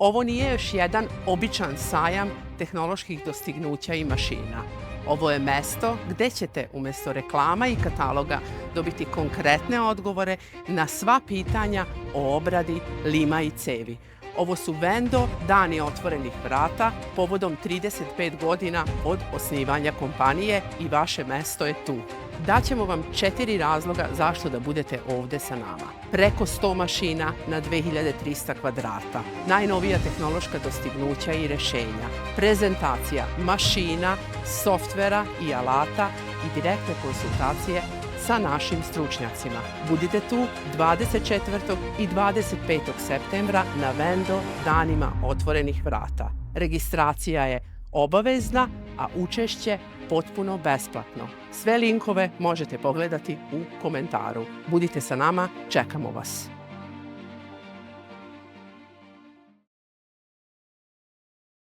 Ovo nije još jedan običan sajam tehnoloških dostignuća i mašina. Ovo je mesto gde ćete umjesto reklama i kataloga dobiti konkretne odgovore na sva pitanja o obradi lima i cevi. Ovo su Vendo dani otvorenih vrata povodom 35 godina od osnivanja kompanije i vaše mesto je tu. Daćemo vam 4 razloga zašto da budete ovde sa nama. Preko 100 mašina na 2300 kvadrata, najnovija tehnološka dostignuća i rešenja, prezentacija mašina, softvera i alata i direktne konsultacije sa našim stručnjacima. Budite tu 24. i 25. septembra na Vendo danima otvorenih vrata. Registracija je obavezna, a učešće potpuno besplatno. Sve linkove možete pogledati u komentaru. Budite sa nama, čekamo vas.